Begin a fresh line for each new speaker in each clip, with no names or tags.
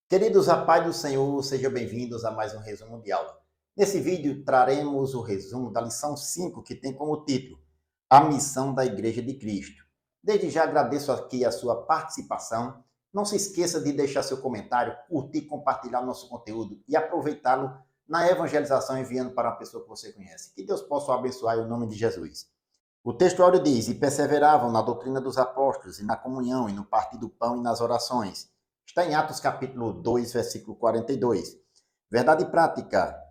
Queridos, a paz do Senhor, sejam bem-vindos a mais um resumo de aula. Nesse vídeo, traremos o resumo da lição 5, que tem como título A Missão da Igreja de Cristo. Desde já agradeço aqui a sua participação. Não se esqueça de deixar seu comentário, curtir, compartilhar o nosso conteúdo e aproveitá-lo na evangelização, enviando para uma pessoa que você conhece. Que Deus possa o abençoar em nome de Jesus. O texto áureo diz: E perseveravam na doutrina dos apóstolos, e na comunhão, e no partir do pão, e nas orações. Está em Atos capítulo 2, versículo 42. Verdade prática.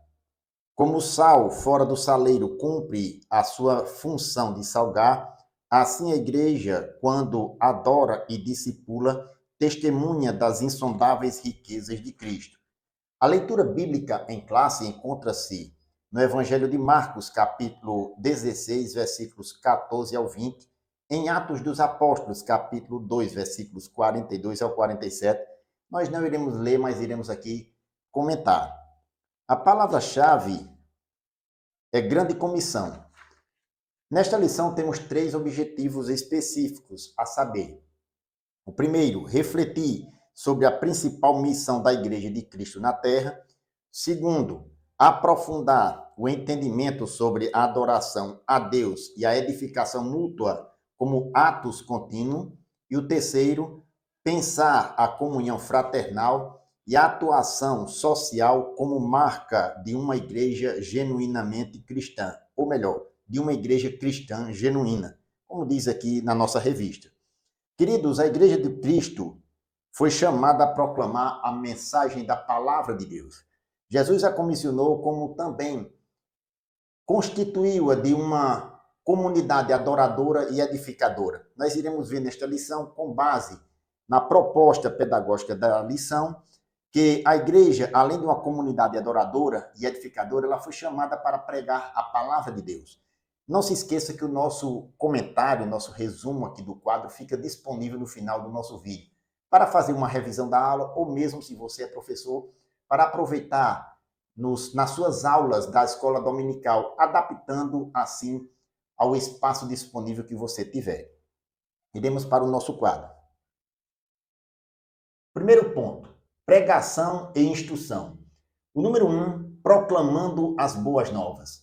Como o sal fora do saleiro cumpre a sua função de salgar, assim a igreja, quando adora e discipula, testemunha das insondáveis riquezas de Cristo. A leitura bíblica em classe encontra-se no Evangelho de Marcos, capítulo 16, versículos 14 ao 20, em Atos dos Apóstolos, capítulo 2, versículos 42 ao 47. Nós não iremos ler, mas iremos aqui comentar. A palavra-chave é grande comissão. Nesta lição temos 3 objetivos específicos, a saber: o primeiro, refletir sobre a principal missão da Igreja de Cristo na Terra. Segundo, aprofundar o entendimento sobre a adoração a Deus e a edificação mútua como atos contínuos. E o terceiro, pensar a comunhão fraternal e a atuação social como marca de uma igreja genuinamente cristã, ou melhor, de uma igreja cristã genuína, como diz aqui na nossa revista. Queridos, a Igreja de Cristo foi chamada a proclamar a mensagem da palavra de Deus. Jesus a comissionou, como também constituiu-a de uma comunidade adoradora e edificadora. Nós iremos ver nesta lição, com base na proposta pedagógica da lição, que a igreja, além de uma comunidade adoradora e edificadora, ela foi chamada para pregar a palavra de Deus. Não se esqueça que o nosso comentário, o nosso resumo aqui do quadro fica disponível no final do nosso vídeo, para fazer uma revisão da aula, ou mesmo, se você é professor, para aproveitar nas suas aulas da escola dominical, adaptando assim ao espaço disponível que você tiver. Iremos para o nosso quadro. Primeiro ponto: pregação e instrução. O número 1, proclamando as boas novas.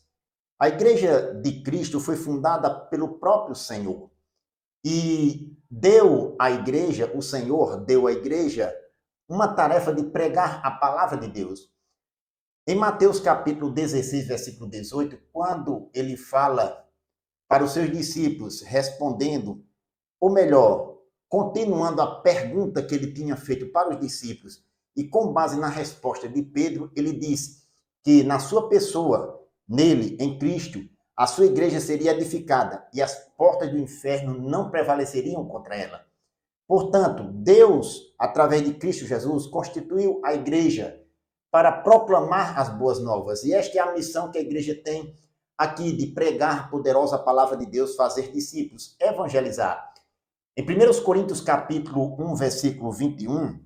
A Igreja de Cristo foi fundada pelo próprio Senhor e o Senhor deu à igreja uma tarefa de pregar a palavra de Deus. Em Mateus capítulo 16, versículo 18, quando ele fala para os seus discípulos, respondendo, ou melhor, continuando a pergunta que ele tinha feito para os discípulos, e com base na resposta de Pedro, ele disse que na sua pessoa, nele, em Cristo, a sua igreja seria edificada e as portas do inferno não prevaleceriam contra ela. Portanto, Deus, através de Cristo Jesus, constituiu a igreja para proclamar as boas novas. E esta é a missão que a igreja tem aqui, de pregar a poderosa palavra de Deus, fazer discípulos, evangelizar. Em 1 Coríntios capítulo 1, versículo 21,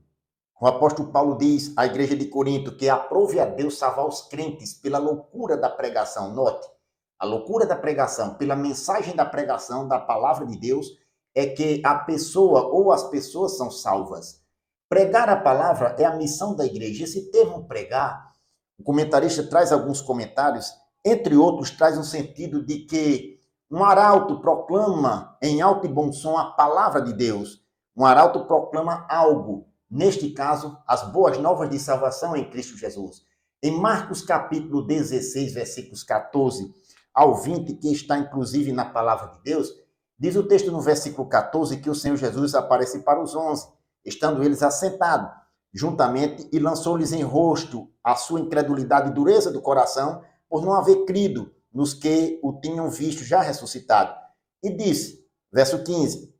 o apóstolo Paulo diz à igreja de Corinto que aprove a Deus salvar os crentes pela loucura da pregação. Note, a loucura da pregação, pela mensagem da pregação da palavra de Deus, é que a pessoa ou as pessoas são salvas. Pregar a palavra é a missão da igreja. Esse termo pregar, o comentarista traz alguns comentários, entre outros, traz um sentido de que um arauto proclama em alto e bom som a palavra de Deus. Um arauto proclama algo, neste caso, as boas novas de salvação em Cristo Jesus. Em Marcos capítulo 16, versículos 14 ao 20, que está inclusive na palavra de Deus, diz o texto no versículo 14 que o Senhor Jesus aparece para os 11, estando eles assentados juntamente, e lançou-lhes em rosto a sua incredulidade e dureza do coração, por não haver crido nos que o tinham visto já ressuscitado. E disse, verso 15,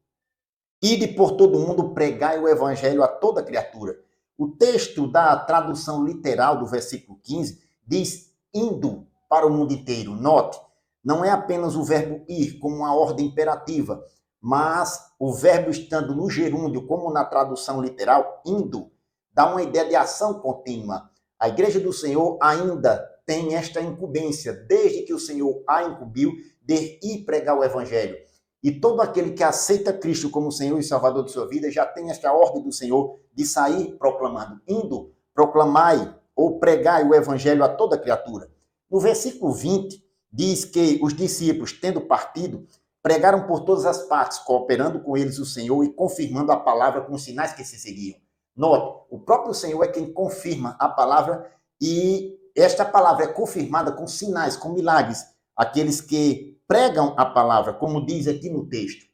ide por todo mundo, pregai o evangelho a toda criatura. O texto da tradução literal do versículo 15 diz indo para o mundo inteiro. Note, não é apenas o verbo ir como uma ordem imperativa, mas o verbo estando no gerúndio, como na tradução literal, indo, dá uma ideia de ação contínua. A igreja do Senhor ainda tem esta incumbência, desde que o Senhor a incumbiu, de ir pregar o evangelho. E todo aquele que aceita Cristo como Senhor e Salvador de sua vida já tem esta ordem do Senhor de sair proclamando, indo, proclamai ou pregai o evangelho a toda criatura. No versículo 20, diz que os discípulos, tendo partido, pregaram por todas as partes, cooperando com eles o Senhor e confirmando a palavra com os sinais que se seguiam. Note, o próprio Senhor é quem confirma a palavra e esta palavra é confirmada com sinais, com milagres. Aqueles que pregam a palavra, como diz aqui no texto.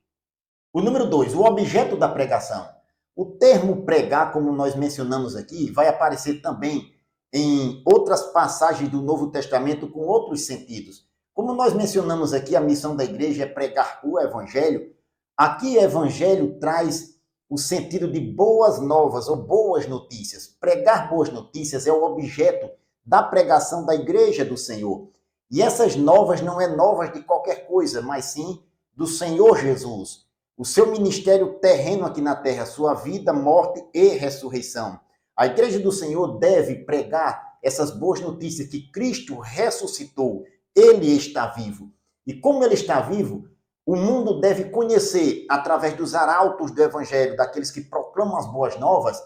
O número 2, o objeto da pregação. O termo pregar, como nós mencionamos aqui, vai aparecer também em outras passagens do Novo Testamento com outros sentidos. Como nós mencionamos aqui, a missão da igreja é pregar o evangelho. Aqui, evangelho traz o sentido de boas novas ou boas notícias. Pregar boas notícias é o objeto da pregação da igreja do Senhor. E essas novas não é novas de qualquer coisa, mas sim do Senhor Jesus. O seu ministério terreno aqui na terra, sua vida, morte e ressurreição. A igreja do Senhor deve pregar essas boas notícias que Cristo ressuscitou. Ele está vivo. E como ele está vivo, o mundo deve conhecer, através dos arautos do evangelho, daqueles que proclamam as boas novas,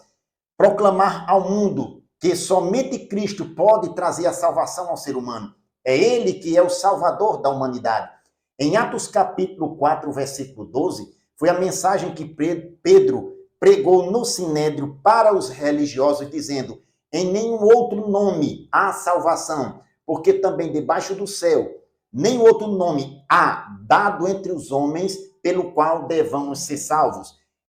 proclamar ao mundo que somente Cristo pode trazer a salvação ao ser humano. É ele que é o salvador da humanidade. Em Atos capítulo 4, versículo 12, foi a mensagem que Pedro pregou no Sinédrio para os religiosos, dizendo: em nenhum outro nome há salvação, porque também debaixo do céu, nenhum outro nome há dado entre os homens pelo qual devamos ser salvos.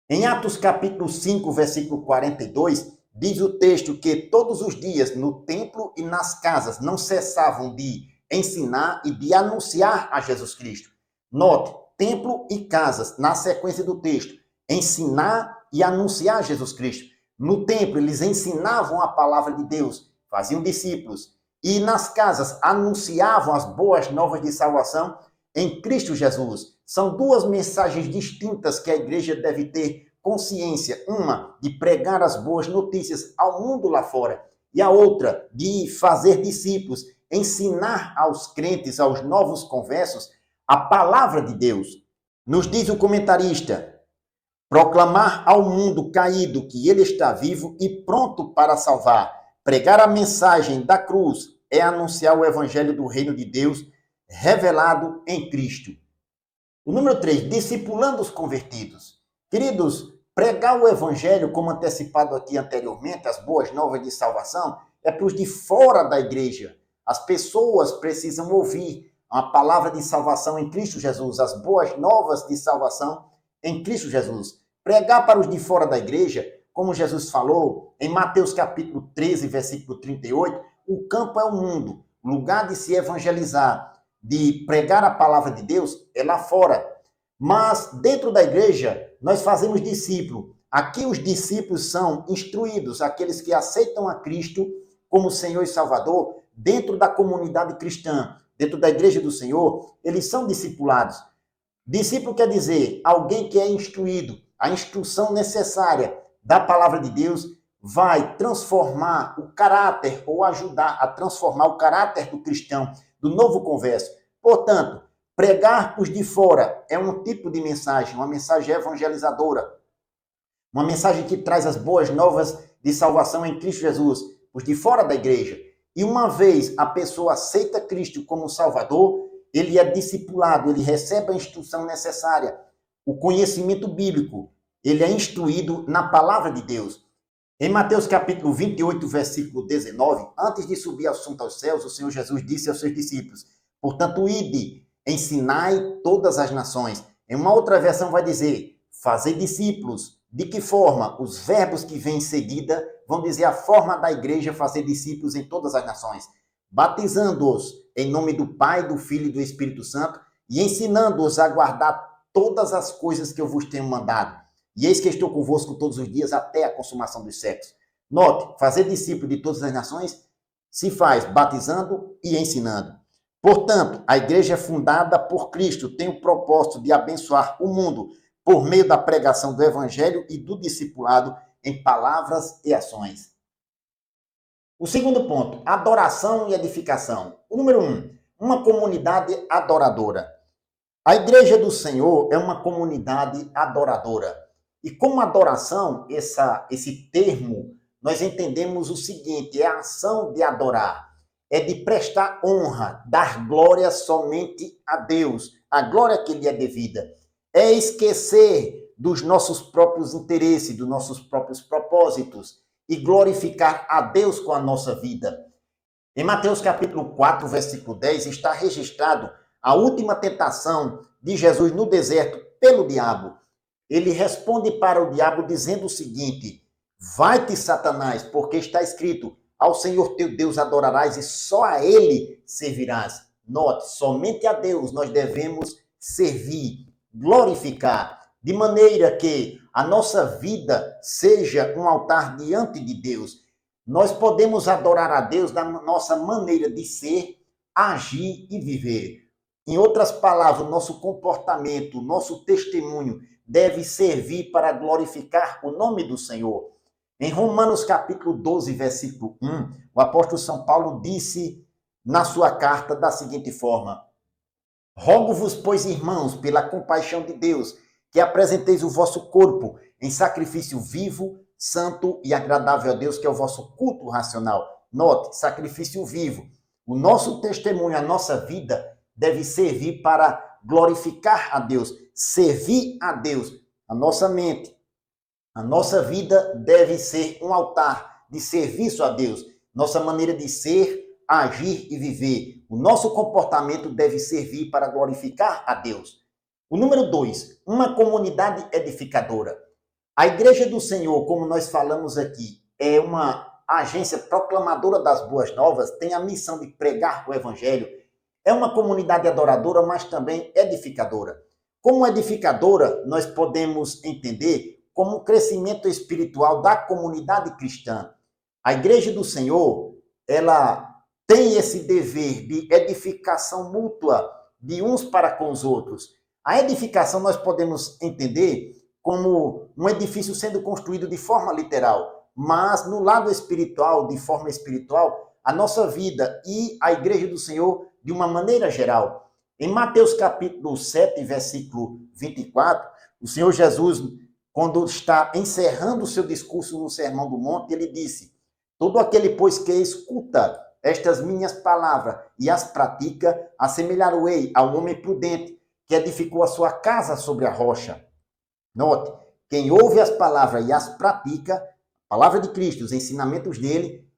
Em Atos capítulo 5, versículo 42, diz o texto que todos os dias no templo e nas casas não cessavam de ensinar e de anunciar a Jesus Cristo. Note, templo e casas, na sequência do texto, ensinar e anunciar Jesus Cristo. No templo, eles ensinavam a palavra de Deus, faziam discípulos, e nas casas anunciavam as boas novas de salvação em Cristo Jesus. São duas mensagens distintas que a igreja deve ter consciência. Uma, de pregar as boas notícias ao mundo lá fora, e a outra, de fazer discípulos, ensinar aos crentes, aos novos conversos, a palavra de Deus. Nos diz o comentarista: proclamar ao mundo caído que ele está vivo e pronto para salvar. Pregar a mensagem da cruz é anunciar o evangelho do reino de Deus revelado em Cristo. O número 3, discipulando os convertidos. Queridos, pregar o evangelho, como antecipado aqui anteriormente, as boas novas de salvação, é para os de fora da igreja. As pessoas precisam ouvir a palavra de salvação em Cristo Jesus, as boas novas de salvação em Cristo Jesus. Pregar para os de fora da igreja, como Jesus falou em Mateus capítulo 13, versículo 38, o campo é o mundo, o lugar de se evangelizar, de pregar a palavra de Deus é lá fora. Mas dentro da igreja, nós fazemos discípulo. Aqui os discípulos são instruídos, aqueles que aceitam a Cristo como Senhor e Salvador, dentro da comunidade cristã, dentro da igreja do Senhor, eles são discipulados. Discípulo quer dizer alguém que é instruído. A instrução necessária da palavra de Deus vai transformar o caráter ou ajudar a transformar o caráter do cristão, do novo converso. Portanto, pregar para os de fora é um tipo de mensagem, uma mensagem evangelizadora, uma mensagem que traz as boas novas de salvação em Cristo Jesus, os de fora da igreja. E uma vez a pessoa aceita Cristo como Salvador, ele é discipulado, ele recebe a instrução necessária, o conhecimento bíblico, ele é instruído na palavra de Deus. Em Mateus capítulo 28, versículo 19, antes de subir assunto aos céus, o Senhor Jesus disse aos seus discípulos: portanto, ide, ensinai todas as nações. Em uma outra versão vai dizer: fazei discípulos. De que forma? Os verbos que vêm em seguida vão dizer a forma da igreja fazer discípulos em todas as nações, batizando-os em nome do Pai, do Filho e do Espírito Santo, e ensinando-os a guardar todas as coisas que eu vos tenho mandado. E eis que estou convosco todos os dias até a consumação dos séculos. Note, fazer discípulo de todas as nações se faz batizando e ensinando. Portanto, a igreja é fundada por Cristo, tem o propósito de abençoar o mundo por meio da pregação do evangelho e do discipulado em palavras e ações. O segundo ponto, adoração e edificação. O número 1, uma comunidade adoradora. A Igreja do Senhor é uma comunidade adoradora. E como adoração, esse termo, nós entendemos o seguinte: é a ação de adorar, é de prestar honra, dar glória somente a Deus, a glória que lhe é devida. É esquecer dos nossos próprios interesses, dos nossos próprios propósitos e glorificar a Deus com a nossa vida. Em Mateus capítulo 4, versículo 10, está registrado a última tentação de Jesus no deserto pelo diabo. Ele responde para o diabo dizendo o seguinte: vai-te, Satanás, porque está escrito, ao Senhor teu Deus adorarás e só a ele servirás. Note, somente a Deus nós devemos servir, glorificar, de maneira que a nossa vida seja um altar diante de Deus. Nós podemos adorar a Deus da nossa maneira de ser, agir e viver. Em outras palavras, o nosso comportamento, o nosso testemunho deve servir para glorificar o nome do Senhor. Em Romanos capítulo 12, versículo 1, o apóstolo São Paulo disse na sua carta da seguinte forma: rogo-vos, pois, irmãos, pela compaixão de Deus, que apresenteis o vosso corpo em sacrifício vivo, santo e agradável a Deus, que é o vosso culto racional. Note, sacrifício vivo. O nosso testemunho, a nossa vida, deve servir para glorificar a Deus, servir a Deus. A nossa mente, a nossa vida deve ser um altar de serviço a Deus. Nossa maneira de ser, agir e viver. O nosso comportamento deve servir para glorificar a Deus. O número 2, uma comunidade edificadora. A Igreja do Senhor, como nós falamos aqui, é uma agência proclamadora das boas novas, tem a missão de pregar o Evangelho. É uma comunidade adoradora, mas também edificadora. Como edificadora, nós podemos entender como o crescimento espiritual da comunidade cristã. A Igreja do Senhor, ela tem esse dever de edificação mútua de uns para com os outros. A edificação nós podemos entender como um edifício sendo construído de forma literal, mas no lado espiritual, de forma espiritual, a nossa vida e a Igreja do Senhor de uma maneira geral. Em Mateus capítulo 7, versículo 24, o Senhor Jesus, quando está encerrando o seu discurso no Sermão do Monte, ele disse: todo aquele, pois, que escuta estas minhas palavras e as pratica, assemelhar-o-ei ao homem prudente que edificou a sua casa sobre a rocha. Note, quem ouve as palavras e as pratica, a palavra de Cristo, os ensinamentos dele,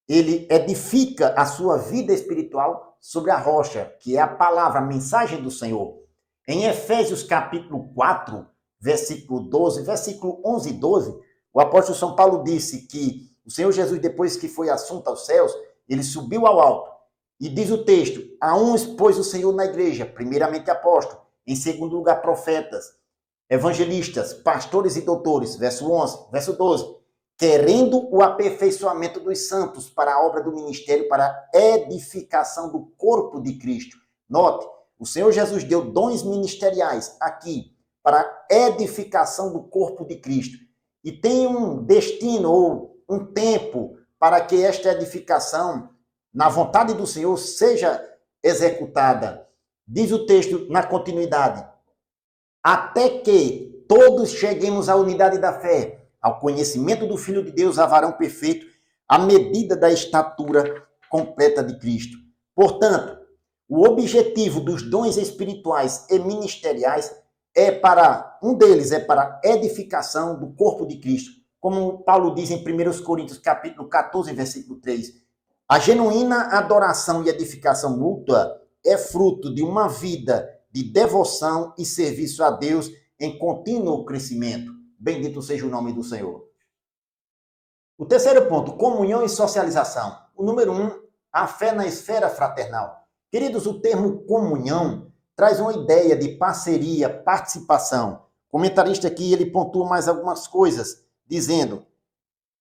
ele edifica a sua vida espiritual sobre a rocha, que é a palavra, a mensagem do Senhor. Em Efésios capítulo 4, versículo 12, versículo 11 e 12, o apóstolo São Paulo disse que o Senhor Jesus, depois que foi assunto aos céus, ele subiu ao alto. E diz o texto: a uns pôs o Senhor na igreja, primeiramente apóstolos, em segundo lugar profetas, evangelistas, pastores e doutores, verso 11, verso 12, querendo o aperfeiçoamento dos santos para a obra do ministério, para a edificação do corpo de Cristo. Note, o Senhor Jesus deu dons ministeriais aqui para a edificação do corpo de Cristo. E tem um destino ou um tempo para que esta edificação, na vontade do Senhor, seja executada. Diz o texto na continuidade: até que todos cheguemos à unidade da fé, ao conhecimento do Filho de Deus, a varão perfeito, à medida da estatura completa de Cristo. Portanto, o objetivo dos dons espirituais e ministeriais um deles é para a edificação do corpo de Cristo. Como Paulo diz em 1 Coríntios capítulo 14, versículo 3. A genuína adoração e edificação mútua é fruto de uma vida de devoção e serviço a Deus em contínuo crescimento. Bendito seja o nome do Senhor. O terceiro ponto, comunhão e socialização. O número 1, a fé na esfera fraternal. Queridos, o termo comunhão traz uma ideia de parceria, participação. O comentarista aqui, ele pontua mais algumas coisas, dizendo: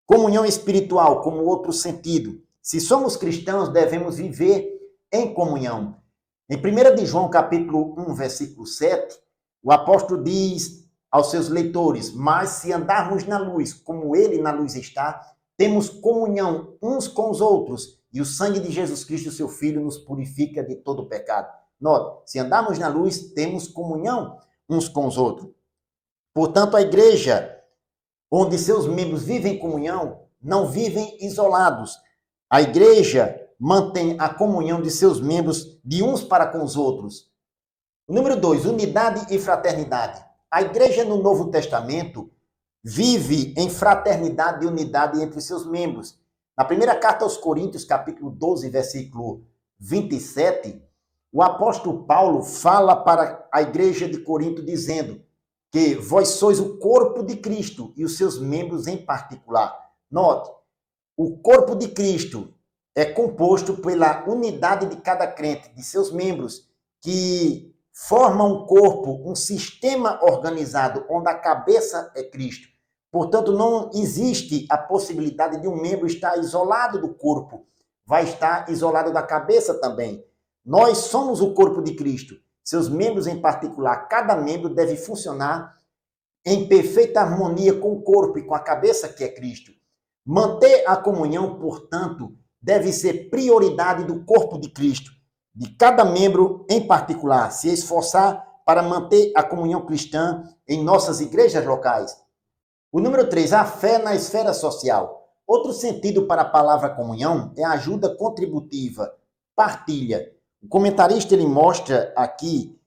comunhão espiritual, como outro sentido. Se somos cristãos, devemos viver em comunhão. Em 1 de João, capítulo 1, versículo 7, o apóstolo diz aos seus leitores: mas se andarmos na luz, como ele na luz está, temos comunhão uns com os outros, e o sangue de Jesus Cristo, seu Filho, nos purifica de todo pecado. Note, se andarmos na luz, temos comunhão uns com os outros. Portanto, a igreja, onde seus membros vivem em comunhão, não vivem isolados. A igreja mantém a comunhão de seus membros de uns para com os outros. Número 2, unidade e fraternidade. A igreja no Novo Testamento vive em fraternidade e unidade entre seus membros. Na primeira carta aos Coríntios, capítulo 12, versículo 27, o apóstolo Paulo fala para a igreja de Corinto dizendo que vós sois o corpo de Cristo e os seus membros em particular. Note, o corpo de Cristo é composto pela unidade de cada crente, de seus membros, que formam um corpo, um sistema organizado, onde a cabeça é Cristo. Portanto, não existe a possibilidade de um membro estar isolado do corpo, vai estar isolado da cabeça também. Nós somos o corpo de Cristo, seus membros em particular. Cada membro deve funcionar em perfeita harmonia com o corpo e com a cabeça que é Cristo. Manter a comunhão, portanto, deve ser prioridade do corpo de Cristo, de cada membro em particular, se esforçar para manter a comunhão cristã em nossas igrejas locais. O número 3, a fé na esfera social. Outro sentido para a palavra comunhão é a ajuda contributiva, partilha. O comentarista ele mostra aqui,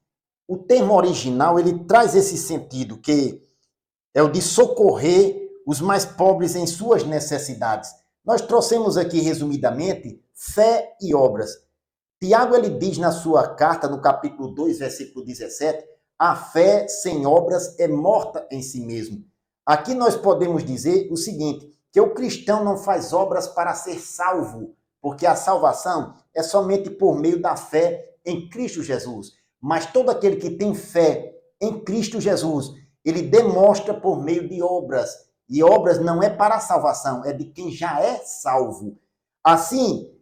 o termo original ele traz esse sentido, que é o de socorrer os mais pobres em suas necessidades. Nós trouxemos aqui, resumidamente, fé e obras. Tiago ele diz na sua carta, no capítulo 2, versículo 17, a fé sem obras é morta em si mesmo. Aqui nós podemos dizer o seguinte, que o cristão não faz obras para ser salvo, porque a salvação é somente por meio da fé em Cristo Jesus. Mas todo aquele que tem fé em Cristo Jesus, ele demonstra por meio de obras. E obras não é para a salvação, é de quem já é salvo. Assim,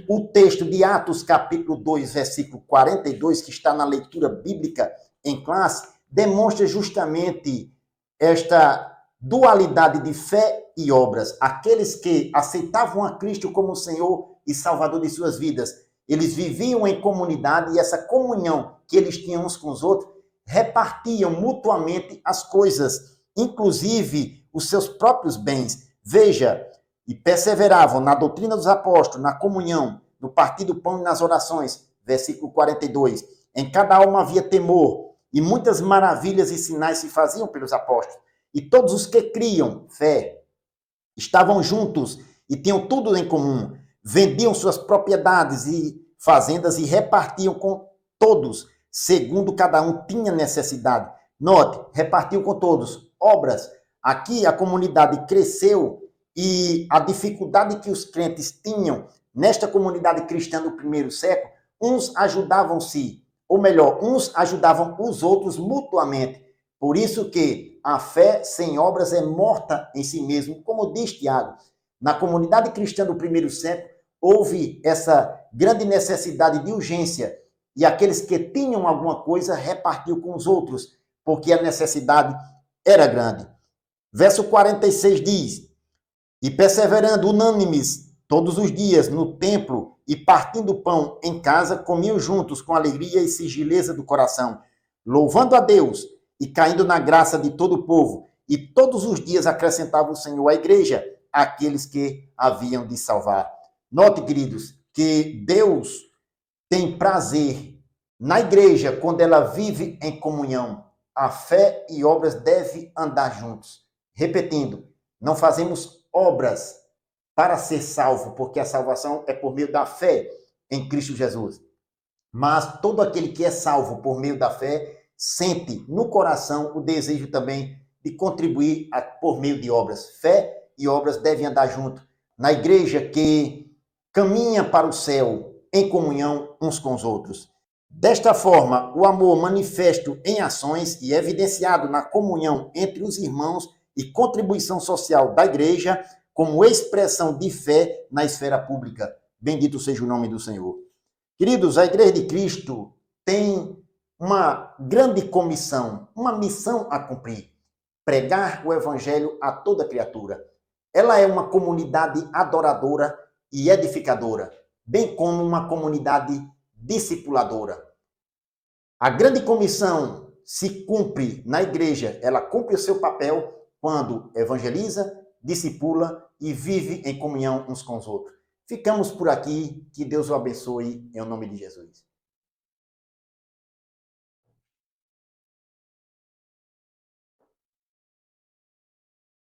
o texto de Atos, capítulo 2, versículo 42, que está na leitura bíblica em classe, demonstra justamente esta dualidade de fé e obras. Aqueles que aceitavam a Cristo como Senhor e Salvador de suas vidas, eles viviam em comunidade e essa comunhão que eles tinham uns com os outros, repartiam mutuamente as coisas, inclusive os seus próprios bens. Veja, e perseveravam na doutrina dos apóstolos, na comunhão, no partir do pão e nas orações. Versículo 42. Em cada alma havia temor, e muitas maravilhas e sinais se faziam pelos apóstolos. E todos os que criam, fé, estavam juntos e tinham tudo em comum. Vendiam suas propriedades e fazendas e repartiam com todos, segundo cada um tinha necessidade. Note, repartiam com todos. Obras. Aqui a comunidade cresceu e a dificuldade que os crentes tinham nesta comunidade cristã do primeiro século, uns ajudavam-se, ou melhor, uns ajudavam os outros mutuamente. Por isso que a fé sem obras é morta em si mesmo, como diz Tiago. Na comunidade cristã do primeiro século, houve essa grande necessidade de urgência, e aqueles que tinham alguma coisa repartiam com os outros, porque a necessidade era grande. Verso 46 diz, e perseverando unânimes todos os dias no templo e partindo pão em casa, comiam juntos com alegria e sigileza do coração, louvando a Deus e caindo na graça de todo o povo. E todos os dias acrescentava o Senhor à igreja aqueles que haviam de salvar. Note, queridos, que Deus tem prazer na igreja quando ela vive em comunhão. A fé e obras devem andar juntos. Repetindo, não fazemos obras para ser salvo, porque a salvação é por meio da fé em Cristo Jesus. Mas todo aquele que é salvo por meio da fé sente no coração o desejo também de contribuir por meio de obras. Fé e obras devem andar junto. Na igreja que caminha para o céu em comunhão uns com os outros. Desta forma, o amor manifesto em ações e evidenciado na comunhão entre os irmãos e contribuição social da igreja como expressão de fé na esfera pública. Bendito seja o nome do Senhor. Queridos, a Igreja de Cristo tem uma grande comissão, uma missão a cumprir. Pregar o evangelho a toda criatura. Ela é uma comunidade adoradora e edificadora, bem como uma comunidade discipuladora. A grande comissão se cumpre na igreja, ela cumpre o seu papel quando evangeliza, discipula e vive em comunhão uns com os outros. Ficamos por aqui, que Deus o abençoe, em nome de Jesus.